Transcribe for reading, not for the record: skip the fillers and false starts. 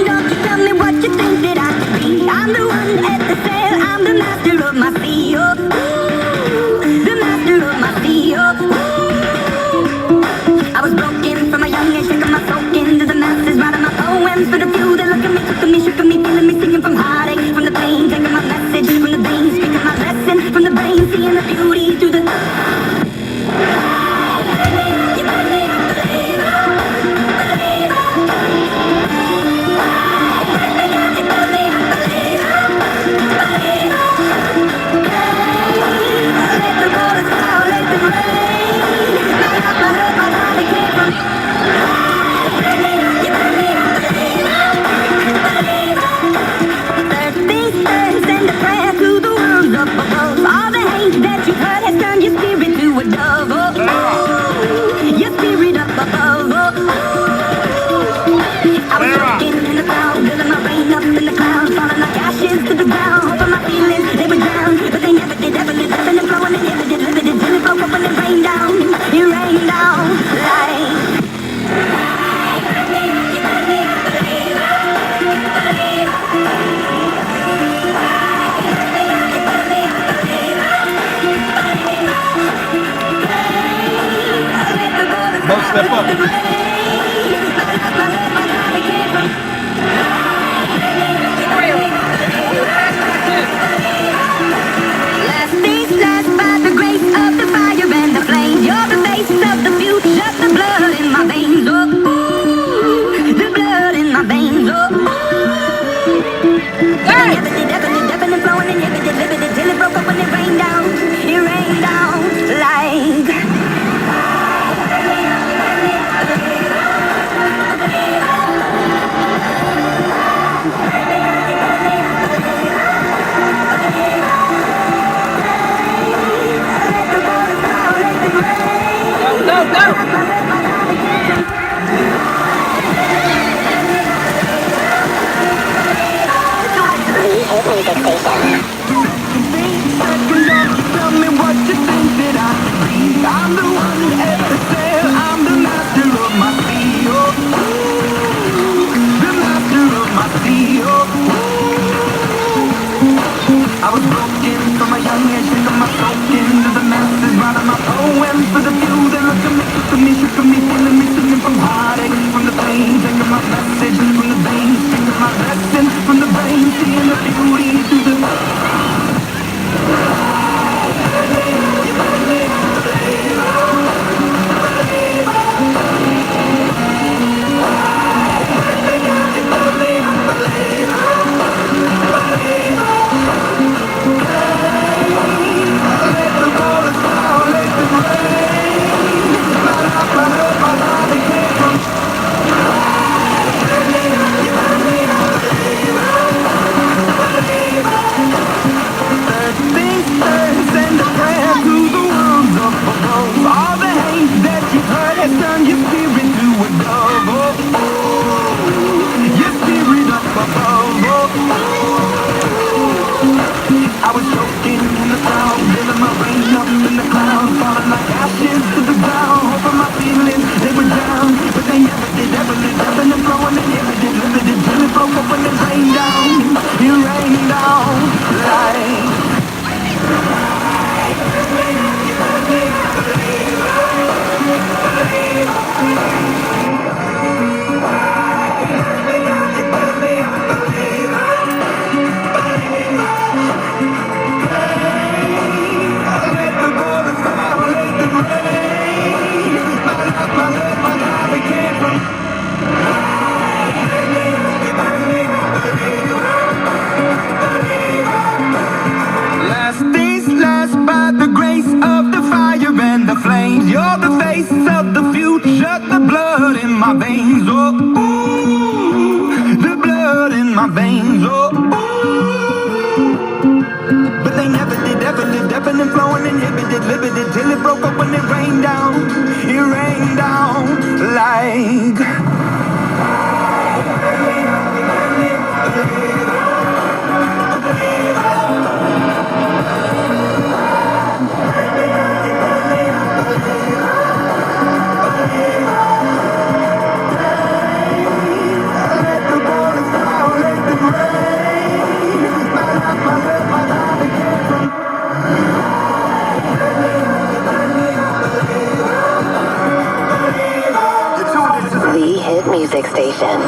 don't you tell me what you think that I could be. I'm the one at the sail, I'm the master of my sea. Oh, ooh, the master of my sea. Oh, ooh. I was broken from a young age, taking my soul into the masses, writing my poems for the few that look at me, took to me, shook at me, feeling me, singing from heartache, from the pain, taking my message from the veins, speaking my lesson from the brain, seeing the beauty through the. All the hate that you've heard has turned your spirit to a dove. Oh, ooh, your spirit up above. Oh, ooh. I was walking in the cloud, building my rain up in the clouds, falling like ashes to the ground. Hoping my feelings they would drown, but they never did. Ever lived, ebbing and flowing, and never did. Living it till it broke up when it rained down. It rained down like. Mo, step up. Last days last by the grace of the fire and the flame. You're the face of the future, the blood in my veins. Oh, ooh, the blood in my veins. Oh, ooh. Hey! Ebbing and flowing and never did, living it till it broke up when it rained down. It rained down like. Tell me what you think that I could be. I'm the one at the sail, I'm the master of my sea. Oh, ooh, the master of my sea. Oh, ooh. I was broken from a young age, taking my soul into the masses, writing my poems for the few that look at me, took to me, shook at me, feeling me, singing from heartache, from the pain, taking my message from the veins, singing my lesson from the brain, seeing the beauty through the. All the hate that you've heard has turned your spirit to a dove. Oh, oh, your spirit up above. Oh, oh. I was choking in the cloud, feeling my rain up in the clouds, falling like ashes to the ground. Hoping my feelings they were down, but they never did. Ever lived, ebbing and flowing, and never did. Living it till it broke up when it rained down. It rained down like. Last days last by the grace of the fire and the flames. You're the face of the future, the blood in my veins. Oh, ooh, the blood in my veins. Oh, ooh. But they never did, ever lived, ebbing and flowing, inhibited, limited, till it broke up when it rained down. It rained down like. music station.